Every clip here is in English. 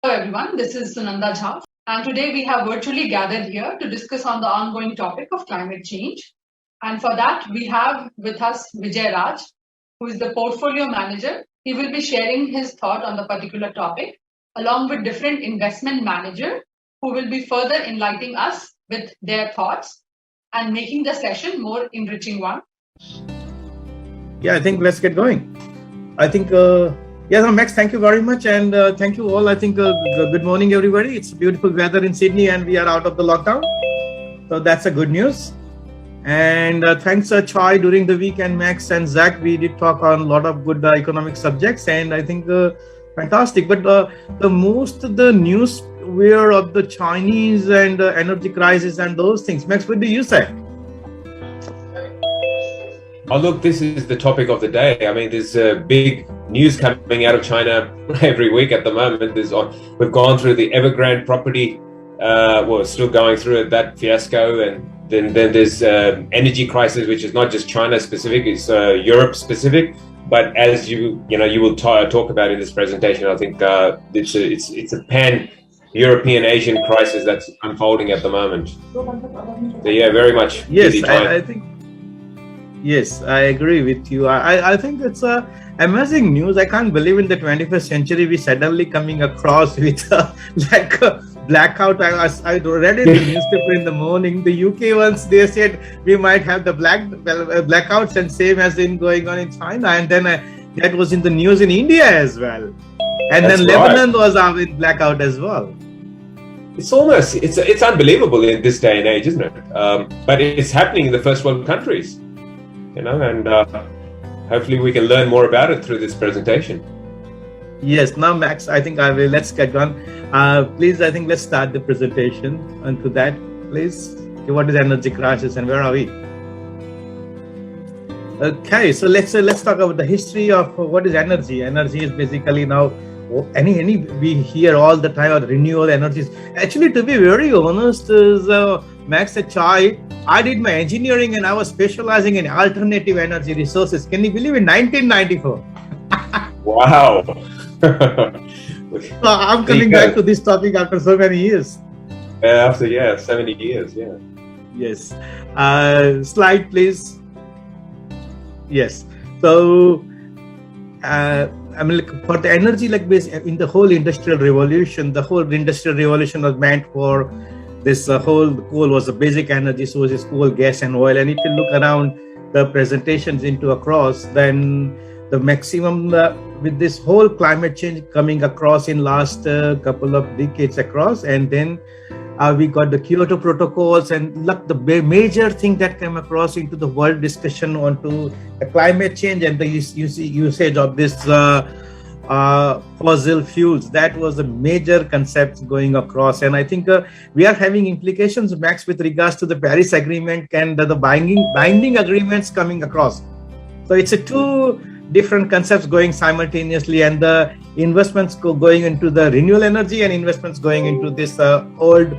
Hello everyone, this is Sunanda Jha, and today we have virtually gathered here to discuss on the ongoing topic of climate change. And for that, we have with us Vijay Raj, who is the portfolio manager. He will be sharing his thought on the particular topic, along with different investment manager who will be further enlightening us with their thoughts and making the session more enriching one. Yeah, I think let's get going. I think, Max, thank you very much. And thank you all. I think good morning, everybody. It's beautiful weather in Sydney and we are out of the lockdown. So that's a good news. And thanks, Chai, during the weekend, Max and Zach, we did talk on a lot of good economic subjects. And I think fantastic. But the news were of the Chinese and energy crisis and those things. Max, what do you say? Oh, look, this is the topic of the day. I mean, there's big news coming out of China every week at the moment. We've gone through the Evergrande property, still going through that fiasco. And then there's energy crisis, which is not just China specific, it's Europe specific. But as you will talk about in this presentation, I think it's a pan-European Asian crisis that's unfolding at the moment. So yeah, very much. Yes, I think. Yes, I agree with you. I think it's amazing news. I can't believe in the 21st century we suddenly coming across with like a blackout. I read in the newspaper in the morning. The UK ones, they said we might have the blackouts and same as in going on in China. And then that was in the news in India as well. And then Lebanon was out in blackout as well. It's unbelievable in this day and age, isn't it? But it's happening in the first world countries. And hopefully we can learn more about it through this presentation. Yes, now Max, I think let's get on. Please, I think let's start the presentation. And to that, please, what is energy crisis and where are we? Okay, so let's talk about the history of what is energy. Energy is basically now we hear all the time of renewable energies. Actually, to be very honest, Max and Chai, I did my engineering and I was specializing in alternative energy resources. Can you believe in 1994? Wow. So I'm coming back to this topic after so many years. After 70 years, yeah. Yes. Slide, please. Yes. So, for the energy, in the whole industrial revolution, was meant for this whole coal was the basic energy sources, coal, gas, and oil. And if you look around the presentations across, then the maximum with this whole climate change coming across in last couple of decades across, and then we got the Kyoto protocols, and the major thing that came across into the world discussion onto the climate change and the usage of this fossil fuels. That was the major concept going across, and I think we are having implications, Max, with regards to the Paris Agreement and the binding agreements coming across. So it's two different concepts going simultaneously, and the investments going into the renewable energy and investments going into this old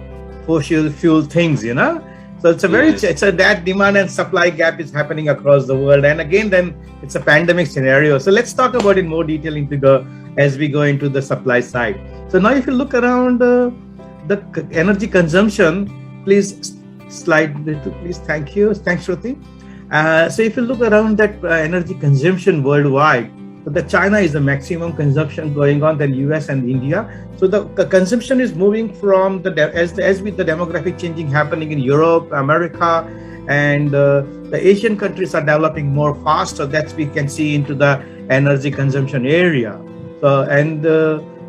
fossil fuel things. So it's that demand and supply gap is happening across the world, and again, then it's a pandemic scenario. So let's talk about it more detail as we go into the supply side. So now, if you look around the energy consumption, please slide, please. Thank you, thanks, Shruti. So if you look around that energy consumption worldwide, so the China is the maximum consumption going on, then US and India. So the consumption is moving from as with the demographic changing happening in Europe, America, and the Asian countries are developing more faster. That we can see into the energy consumption area. So and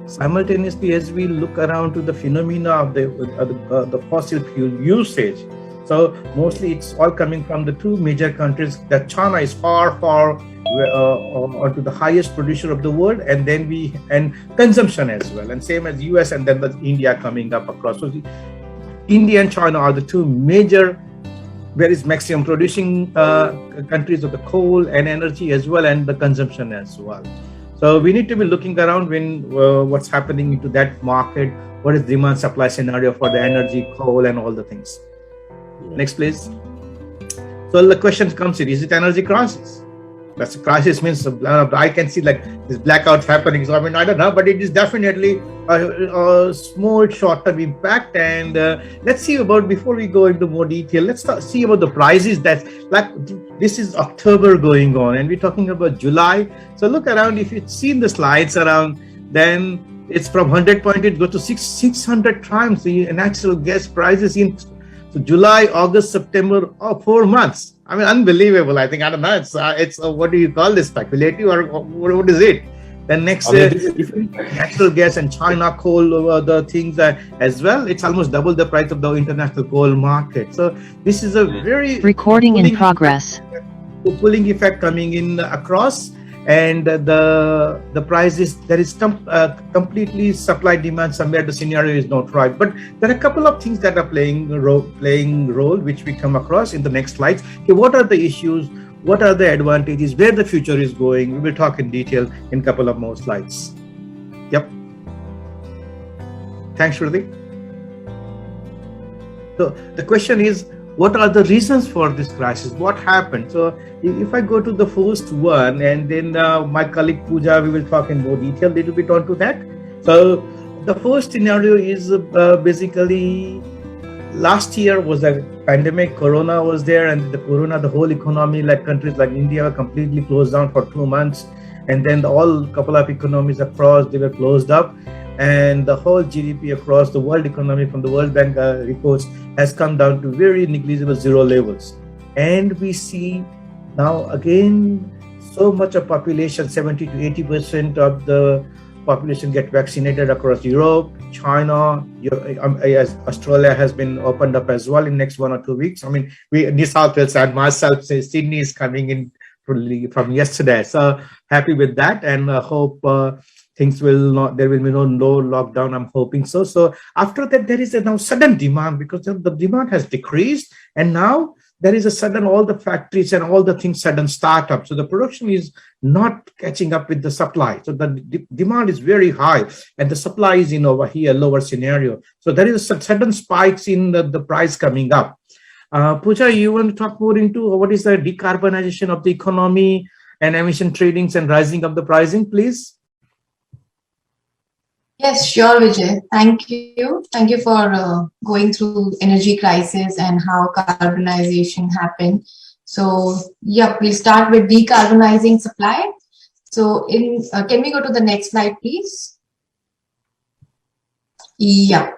simultaneously, as we look around to the phenomena of the fossil fuel usage. So mostly it's all coming from the two major countries. That China is far onto the highest producer of the world, and then and consumption as well, and same as US, and then the India coming up across. So India and China are the two major, where is maximum producing countries of the coal and energy as well, and the consumption as well. So we need to be looking around what's happening into that market. What is demand supply scenario for the energy, coal, and all the things. Next, please. So the question comes in: is it energy crisis? That's a crisis means I can see like this blackouts happening. So I mean, I don't know, but it is definitely a small short-term impact. And let's see about, before we go into more detail, let's see about the prices. That, like, this is October going on, and we're talking about July. So look around. If you've seen the slides around, then it's from 100 point, it goes to 600 times the natural gas prices in July, August, September, 4 months. I mean, unbelievable. I think, I don't know, it's what do you call this, speculative, or what is it? Then next, natural gas and China coal, the things as well, it's almost double the price of the international coal market. So this is a very recording in progress. Pulling effect coming in across, and the prices, there is completely supply demand somewhere. The scenario is not right, but there are a couple of things that are playing role, which we come across in the next slides. Okay, what are the issues? What are the advantages? Where the future is going? We will talk in detail in a couple of more slides. Yep. Thanks, Shruti. So the question is, what are the reasons for this crisis? What happened? So if I go to the first one, and then my colleague Pooja, we will talk in more detail a little bit onto that. So the first scenario is basically, last year was a pandemic, Corona was there, and the whole economy, like countries like India, were completely closed down for 2 months. And then couple of economies across, they were closed up. And the whole GDP across the world economy from the World Bank reports has come down to very negligible zero levels. And we see now again so much of population, 70 to 80% of the population get vaccinated across Europe, China, as Australia has been opened up as well in next 1 or 2 weeks. I mean, New South Wales and myself say Sydney is coming in from yesterday. So happy with that, and hope things will not, there will be no lockdown. I'm hoping so. So after that, there is a now sudden demand, because the demand has decreased, and now there is a sudden, all the factories and all the things sudden start up. So the production is not catching up with the supply. So the demand is very high, and the supply is in over here, lower scenario. So there is a sudden spikes in the price coming up. Pooja, you want to talk more into what is the decarbonization of the economy and emission tradings and rising of the pricing, please? Yes, sure, Vijay. Thank you. Thank you for going through energy crisis and how carbonization happened. So, yeah, we'll start with decarbonizing supply. So, can we go to the next slide, please? Yeah.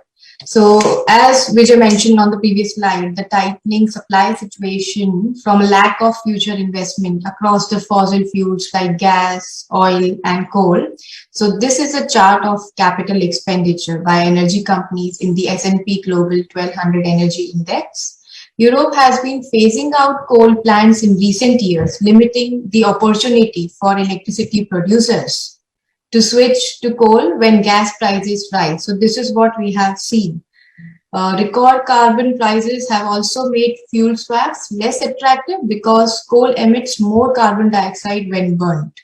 So, as Vijay mentioned on the previous slide, the tightening supply situation from a lack of future investment across the fossil fuels like gas, oil, and coal. So, this is a chart of capital expenditure by energy companies in the S&P Global 1200 Energy Index. Europe has been phasing out coal plants in recent years, limiting the opportunity for electricity producers to switch to coal when gas prices rise. So this is what we have seen. Record carbon prices have also made fuel swaps less attractive because coal emits more carbon dioxide when burnt.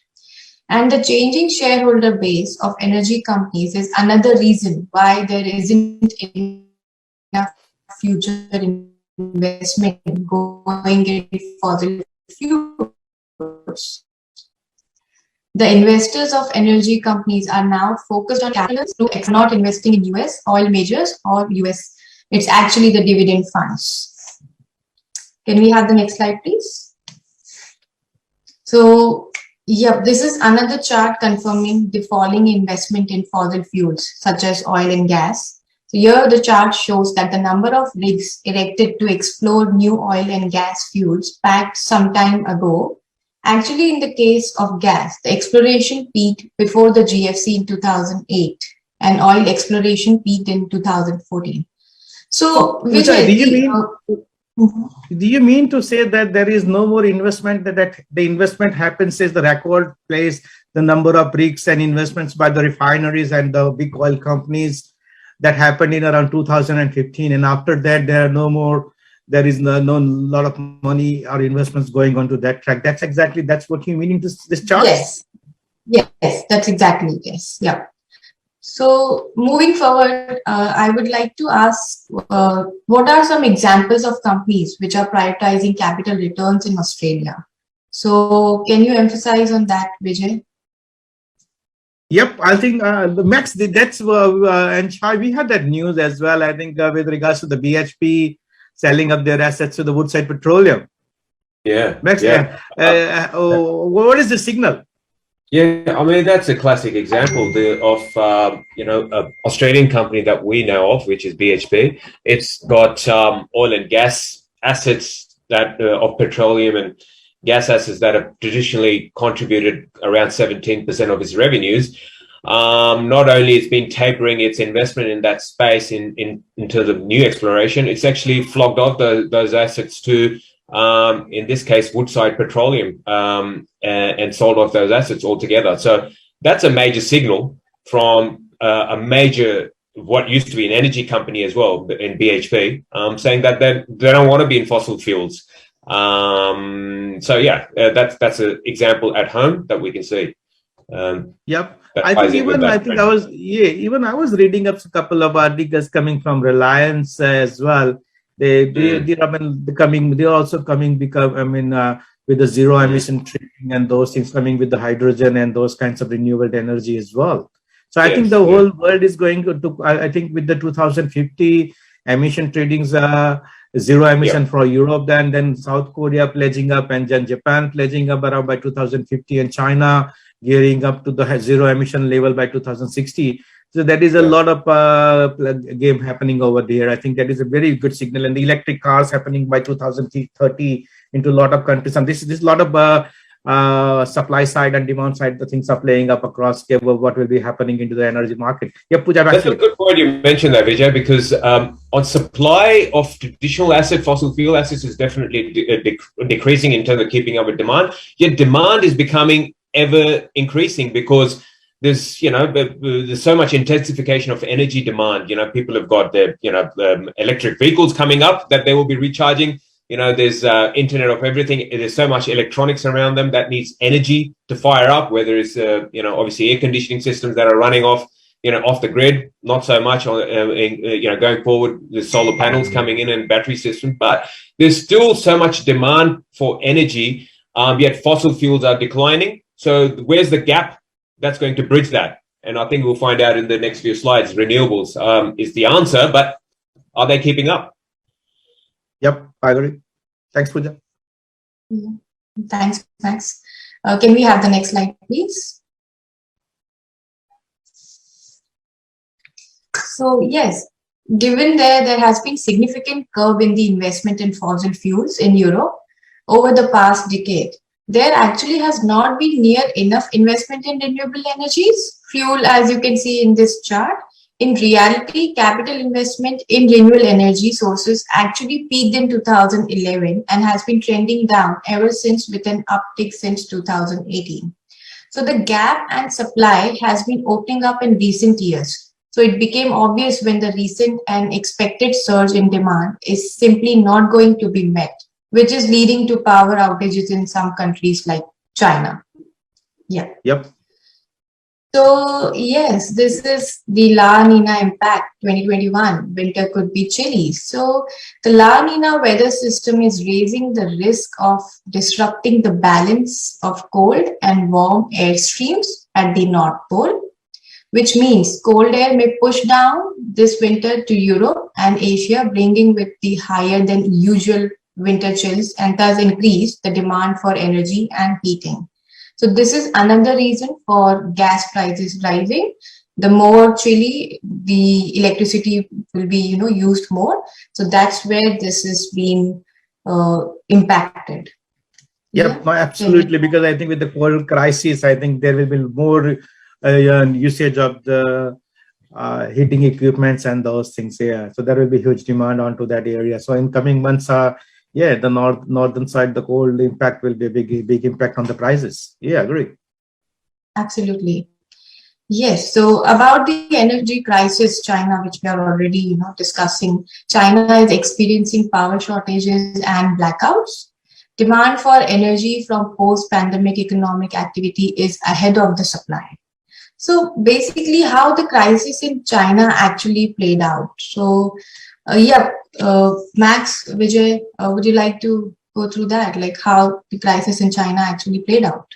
And the changing shareholder base of energy companies is another reason why there isn't enough future investment going into fossil fuels. The investors of energy companies are now focused on capital to not investing in US oil majors or US. It's actually the dividend funds. Can we have the next slide, please? So, yeah, this is another chart confirming the falling investment in fossil fuels such as oil and gas. So here the chart shows that the number of rigs erected to explore new oil and gas fuels back some time ago. Actually, in the case of gas, the exploration peaked before the GFC in 2008, and oil exploration peaked in 2014. So, Vijay, do you mean to say that there is no more investment, that the investment happens as the record plays the number of rigs and investments by the refineries and the big oil companies that happened in around 2015, and after that there are no more? There is no lot of money or investments going on to that track. That's what you meaning this chart? Yes. Yes, that's exactly, yes. Yeah. So moving forward, I would like to ask, what are some examples of companies which are prioritizing capital returns in Australia? So can you emphasize on that, Vijay? Yep, I think Max, that's and Shai, we had that news as well. I think with regards to the BHP selling up their assets to the Woodside Petroleum. Yeah. Max, Yeah. what is the signal? Yeah, I mean that's a classic example of an Australian company that we know of, which is BHP. It's got oil and gas assets that of petroleum and gas assets that have traditionally contributed around 17% of its revenues. Not only it's been tapering its investment in that space in terms of new exploration, it's actually flogged off those assets to in this case, Woodside Petroleum, and sold off those assets altogether. So that's a major signal from a major, what used to be an energy company as well, in BHP, saying that they don't want to be in fossil fuels. So yeah, that's an example at home that we can see. Yep. I think even I was reading up a couple of articles coming from Reliance as well. They're also coming with the zero emission trading and those things, coming with the hydrogen and those kinds of renewable energy as well. So I think the whole world is going to I think with the 2050 emission tradings, zero emission for Europe, then South Korea pledging up, and then Japan pledging up around by 2050, and China gearing up to the zero emission level by 2060. So that is a lot of game happening over there. I think that is a very good signal. And the electric cars happening by 2030 into a lot of countries. And this a lot of supply side and demand side, the things are playing up across what will be happening into the energy market. Yeah, Pooja, that's a good point you mentioned that, Vijay, because on supply of traditional fossil fuel assets is definitely decreasing in terms of keeping up with demand. Yet demand is becoming ever increasing because there's so much intensification of energy demand. People have got their electric vehicles coming up that they will be recharging. There's internet of everything. There's so much electronics around them that needs energy to fire up, whether it's obviously air conditioning systems that are running off the grid, not so much on going forward, the solar panels coming in and battery systems, but there's still so much demand for energy, yet fossil fuels are declining. So where's the gap that's going to bridge that? And I think we'll find out in the next few slides. Renewables is the answer, but are they keeping up? Yep, I agree. Thanks, Pooja. Thanks, Max. Can we have the next slide, please? So yes, given there has been significant curve in the investment in fossil fuels in Europe over the past decade, there actually has not been near enough investment in renewable energies, fuel, as you can see in this chart. In reality, capital investment in renewable energy sources actually peaked in 2011 and has been trending down ever since, with an uptick since 2018. So the gap and supply has been opening up in recent years. So it became obvious when the recent and expected surge in demand is simply not going to be met, which is leading to power outages in some countries like China. Yeah. Yep. So yes, this is the La Nina impact 2021. Winter could be chilly. So the La Nina weather system is raising the risk of disrupting the balance of cold and warm air streams at the North Pole, which means cold air may push down this winter to Europe and Asia, bringing with the higher than usual winter chills, and thus increase the demand for energy and heating. So this is another reason for gas prices rising. The more chilly, the electricity will be used more. So that's where this is being impacted. Yep, absolutely. Because I think with the cold crisis, I think there will be more usage of the heating equipments and those things. Yeah, so there will be huge demand onto that area. So in coming months, the northern side, the cold impact will be a big impact on the prices. Yeah, agree. Absolutely. Yes. So about the energy crisis, China, which we are already discussing, China is experiencing power shortages and blackouts. Demand for energy from post-pandemic economic activity is ahead of the supply. So basically, how the crisis in China actually played out. So Max, Vijay, would you like to go through that, like how the crisis in China actually played out?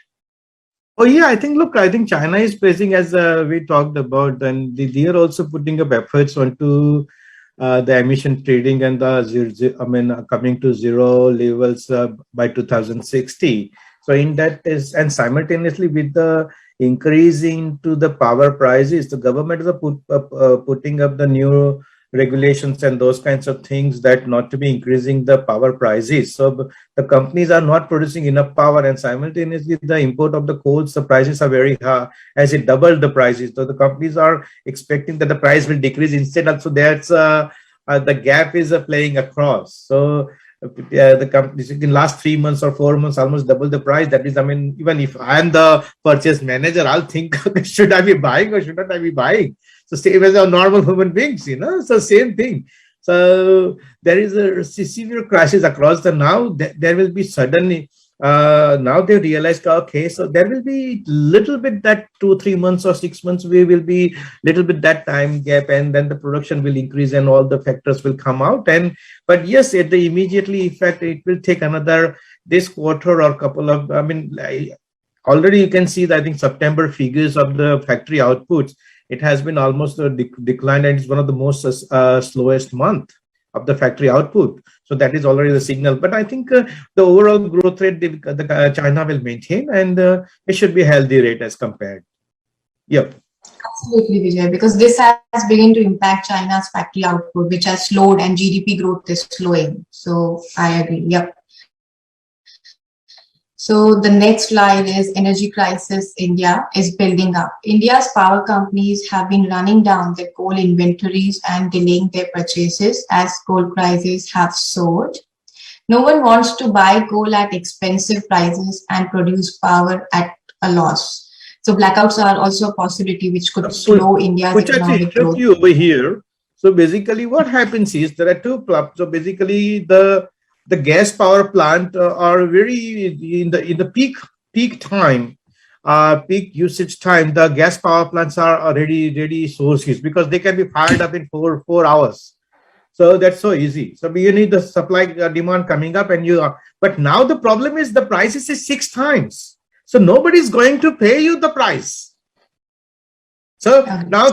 Oh yeah, I think China is facing, as we talked about, and they are also putting up efforts onto the emission trading and coming to zero levels by 2060. So in that is, and simultaneously with the increase into the power prices, the government is putting up the new regulations and those kinds of things that not to be increasing the power prices. So the companies are not producing enough power, and simultaneously the import of the coals, the prices are very high, as it doubled the prices. So the companies are expecting that the price will decrease instead. Also, that's the gap is playing across. So the companies in last 3 months or 4 months almost double the price. That is, I mean, even if I'm the purchase manager, I'll think, should I be buying or shouldn't I be buying? So same as our normal human beings, so same thing. So there is a severe crisis across the now. There will be suddenly, now they realized, okay, so there will be little bit that 2-3 months or 6 months, we will be little bit that time gap, and then the production will increase and all the factors will come out. But yes, at the immediately effect, it will take another this quarter or couple of, already you can see that I think September figures of the factory outputs, it has been almost a decline, and it's one of the most slowest month of the factory output. So that is already the signal. But I think the overall growth rate, China will maintain, and it should be a healthy rate as compared. Yep. Absolutely, Vijay, because this has begun to impact China's factory output, which has slowed, and GDP growth is slowing. So I agree. Yep. So the next slide is energy crisis India is building up. India's power companies have been running down their coal inventories and delaying their purchases as coal prices have soared. No one wants to buy coal at expensive prices and produce power at a loss. So blackouts are also a possibility which could slow India's economic growth. You over here. So basically what happens is there are two clubs. So basically the gas power plant are very in the peak time, peak usage time. The gas power plants are already ready sources because they can be fired up in 4 hours. So that's so easy. So you need the supply demand coming up, and but now the problem is the price is 6 times. So nobody's going to pay you the price. So now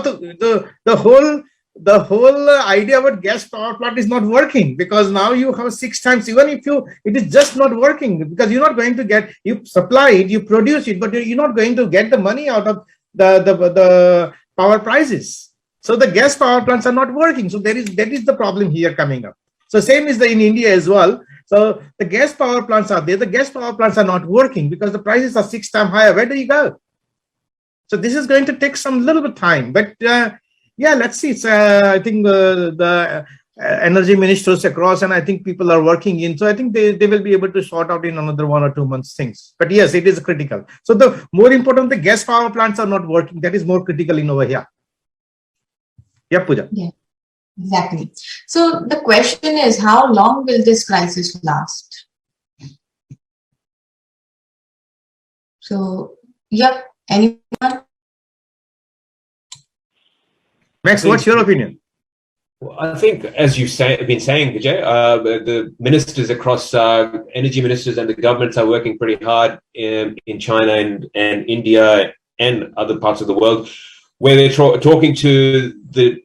the whole idea about gas power plant is not working, because now you have 6 times, even if it is just not working, because you're not going to get, you supply it, you produce it, but you're not going to get the money out of the power prices. So the gas power plants are not working. So that is the problem here coming up. So same is in India as well. So the gas power plants are there. The gas power plants are not working because the prices are 6 times higher. Where do you go? So this is going to take some little bit time, but yeah, let's see. It's, I think the energy ministers across, and I think people are working in. So I think they will be able to sort out in another 1 or 2 months things. But yes, it is critical. So the more important, the gas power plants are not working. That is more critical in over here. Yeah, Pooja. Yeah, exactly. So the question is, how long will this crisis last? So, yep, anyone? Max, what's your opinion? Well, I think, as you've been saying, Vijay, the ministers across, energy ministers and the governments are working pretty hard in China and India and other parts of the world, where they're talking to the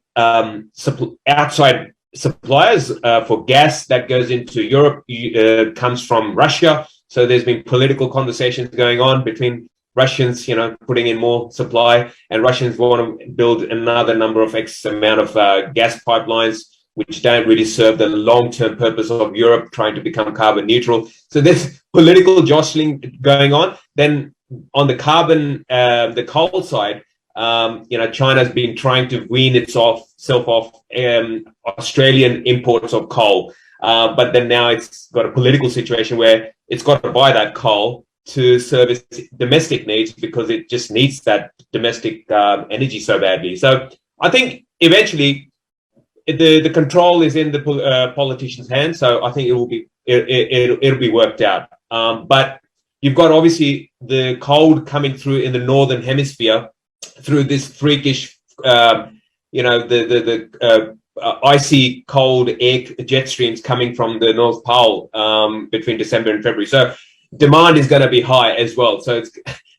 outside suppliers for gas that goes into Europe, comes from Russia. So there's been political conversations going on between Russians, putting in more supply, and Russians want to build another number of X amount of gas pipelines, which don't really serve the long-term purpose of Europe trying to become carbon neutral. So there's political jostling going on. Then on the the coal side, China's been trying to wean itself off Australian imports of coal. But then now it's got a political situation where it's got to buy that coal to service domestic needs, because it just needs that domestic energy so badly. So I think eventually the control is in the politicians' hands. So I think it'll be worked out. But you've got obviously the cold coming through in the northern hemisphere through this freakish, the icy cold air jet streams coming from the North Pole between December and February. So demand is going to be high as well. So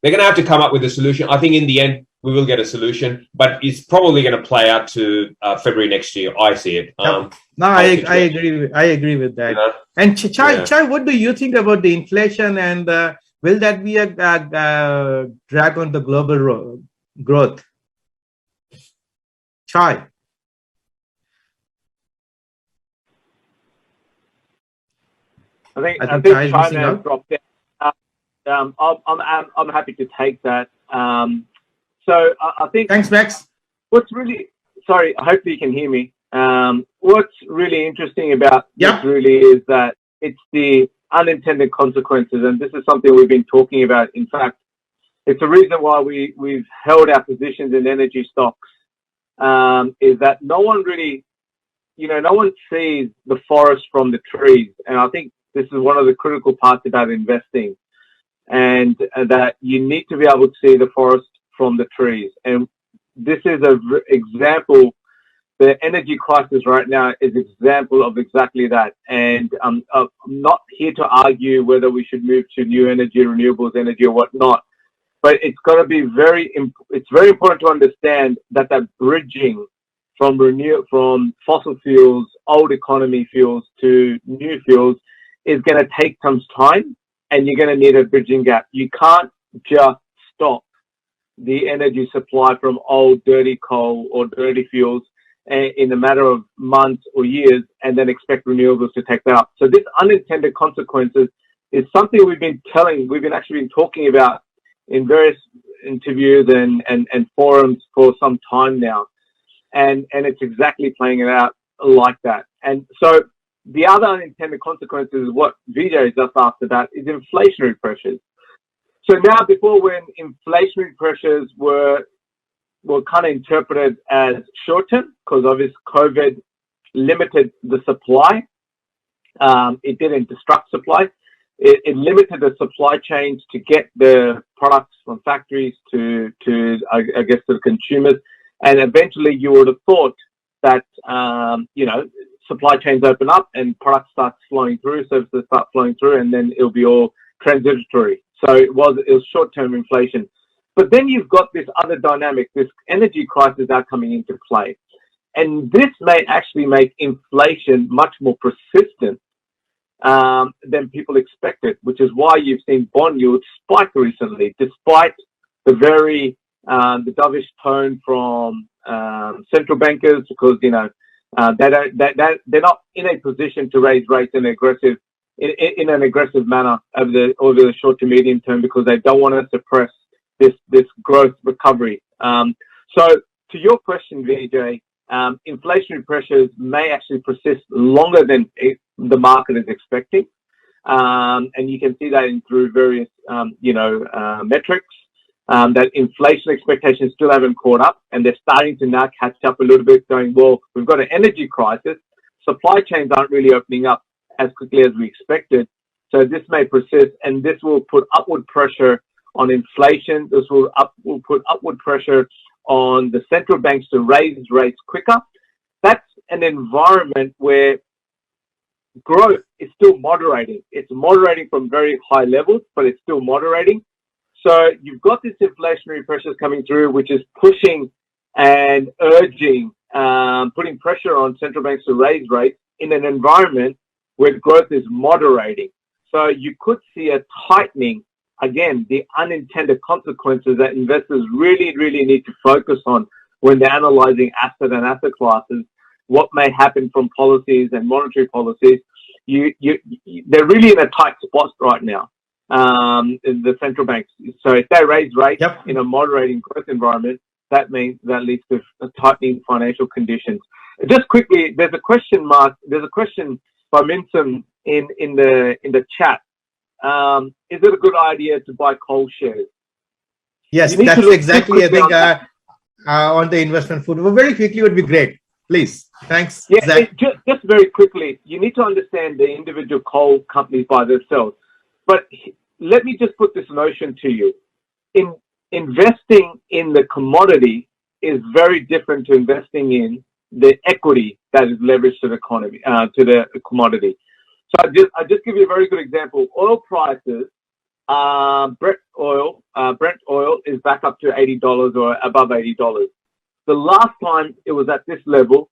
they're going to have to come up with a solution. I think in the end, we will get a solution, but it's probably going to play out to February next year. I see it. No, I agree. I agree with that. You know? And Chai, what do you think about the inflation, and will that be a drag on the global growth? Chai. I think China has dropped down. I'm happy to take that. So I think. Thanks, Max. What's really hopefully you can hear me. What's really interesting about this really is that it's the unintended consequences, and this is something we've been talking about. In fact, it's the reason why we've held our positions in energy stocks. Is that no one really, no one sees the forest from the trees, and I think this is one of the critical parts about investing, and that you need to be able to see the forest from the trees. And this is an example. The energy crisis right now is an example of exactly that. And I'm not here to argue whether we should move to new energy, renewables energy, or whatnot. But it's got to be it's very important to understand that bridging from fossil fuels, old economy fuels to new fuels is going to take some time, and you're going to need a bridging gap. You can't just stop the energy supply from old dirty coal or dirty fuels in a matter of months or years and then expect renewables to take that up. So this unintended consequences is something we've been actually talking about in various interviews and forums for some time now. And it's exactly playing it out like that. And so the other unintended consequences, what Vijay just asked about, is inflationary pressures. So now, before, when inflationary pressures were kind of interpreted as short-term, because obviously COVID limited the supply. It didn't disrupt supply. It limited the supply chains to get the products from factories to I guess, to the consumers. And eventually you would have thought that, supply chains open up and products start flowing through, services start flowing through, and then it'll be all transitory. So it was short-term inflation. But then you've got this other dynamic, this energy crisis now coming into play. And this may actually make inflation much more persistent than people expected, which is why you've seen bond yields spike recently, despite the very the dovish tone from central bankers, because they're not in a position to raise rates in an aggressive manner over the short to medium term, because they don't want to suppress this growth recovery. So to your question, Vijay, inflationary pressures may actually persist longer than the market is expecting, and you can see that through various metrics. That inflation expectations still haven't caught up, and they're starting to now catch up a little bit, going, well, we've got an energy crisis. Supply chains aren't really opening up as quickly as we expected. So this may persist, and this will put upward pressure on inflation. This will put upward pressure on the central banks to raise rates quicker. That's an environment where growth is still moderating. It's moderating from very high levels, but it's still moderating. So you've got this inflationary pressures coming through, which is pushing and urging, putting pressure on central banks to raise rates in an environment where growth is moderating. So you could see a tightening. Again, the unintended consequences that investors really, really need to focus on when they're analyzing asset and asset classes, what may happen from policies and monetary policies. They're really in a tight spot right now, the central banks. So if they raise rates in a moderating growth environment, that means that leads to a tightening financial conditions. Just quickly, there's a question by Minson in the chat. Is it a good idea to buy coal shares? Yes, that's exactly, I think, on the investment food. Well, very quickly would be great. Please. Thanks. Yeah, just very quickly, you need to understand the individual coal companies by themselves. But let me just put this notion to you. Investing in the commodity is very different to investing in the equity that is leveraged to the economy, to the commodity. So I just give you a very good example. Oil prices, Brent oil is back up to $80 or above $80. The last time it was at this level,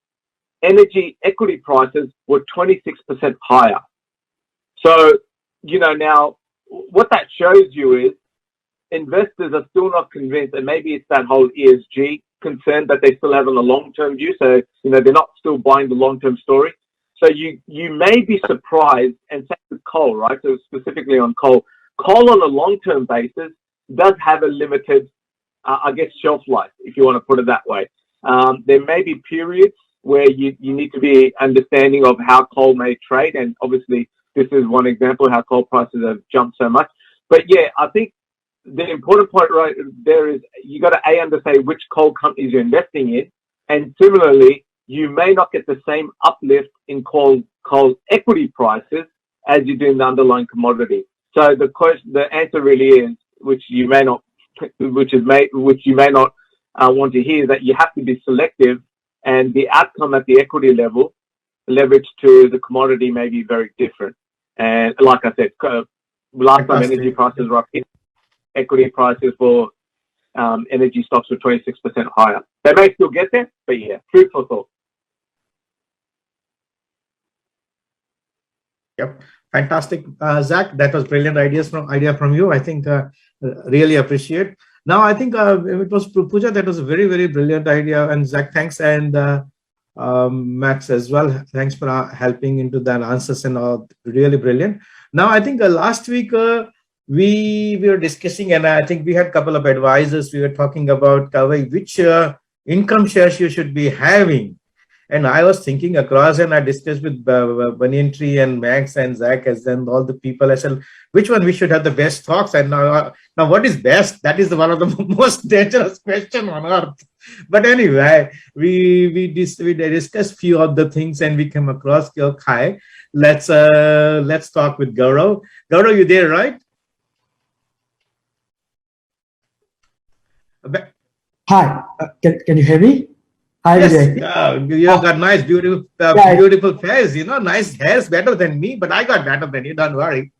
energy equity prices were 26% higher. So, now what that shows you is investors are still not convinced, and maybe it's that whole ESG concern that they still have on a long-term view. So, they're not still buying the long-term story. So you may be surprised, and same with coal, right? So specifically on coal on a long-term basis does have a limited, shelf life, if you want to put it that way. There may be periods where you need to be understanding of how coal may trade, and obviously this is one example of how coal prices have jumped so much. But yeah, I think the important point right there is you got to understand which coal companies you're investing in, and similarly, you may not get the same uplift in coal equity prices as you do in the underlying commodity. So the answer really is, which you may not want to hear, is that you have to be selective, and the outcome at the equity level, leverage to the commodity, may be very different. And like I said, last time energy prices were up, equity prices for energy stocks were 26% higher. They may still get there, but yeah, food for thought. Yep, fantastic, Zach. That was brilliant idea from you. I think really appreciate. Now I think it was Pooja. That was a very, very brilliant idea, and Zach, thanks, and Max as well. Thanks for helping into that answers and all. Really brilliant. Now I think last week we were discussing, and I think we had a couple of advisors. We were talking about which income shares you should be having. And I was thinking across, and I discussed with Banyan Tree and Max and Zach and all the people. I said, which one we should have the best stocks? And now what is best? That is one of the most dangerous question on earth. But anyway, we discussed few of the things, and we came across Kai. Let's talk with Gaurav. Gaurav, you there, right? Hi, can you hear me? Hi, yes, Vijay. You got nice, beautiful face. Nice hairs, better than me, but I got better than you. Don't worry.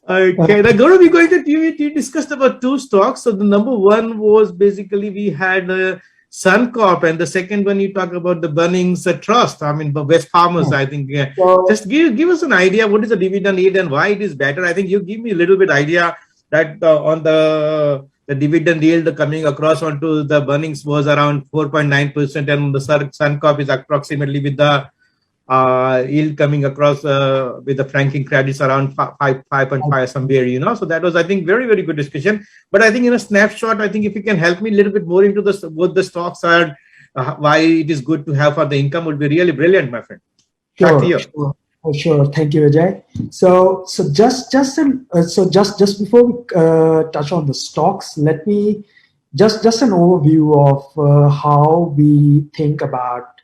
Okay, now Gaurav, we're going to discussed about two stocks. So the number one was basically we had Suncorp, and the second one you talk about the Bunnings Trust. I mean, the West Farmers. I think just give us an idea what is the dividend yield and why it is better. I think you give me a little bit idea that on the dividend yield coming across onto the Bunnings was around 4.9%, and the Suncorp is approximately with the yield coming across with the franking credits around 5.5 somewhere, So that was, I think, very, very good discussion. But I think in a snapshot, I think if you can help me a little bit more into what the stocks are, why it is good to have for the income would be really brilliant, my friend. Back to you. Sure. Thank you, Vijay. So just before we touch on the stocks, let me just an overview of how we think about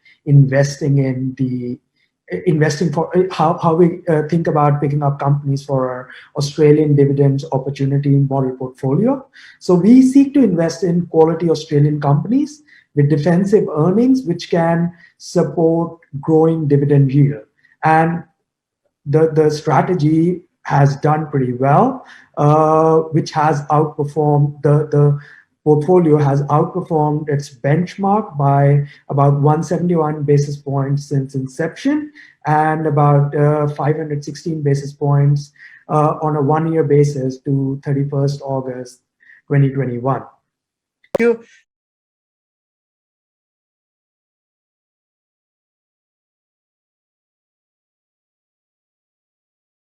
how we think about picking up companies for our Australian dividends opportunity model portfolio. So we seek to invest in quality Australian companies with defensive earnings, which can support growing dividend yield. And the strategy has done pretty well, which has outperformed the portfolio has outperformed its benchmark by about 171 basis points since inception, and about 516 basis points on a one-year basis to 31st August 2021. Thank you.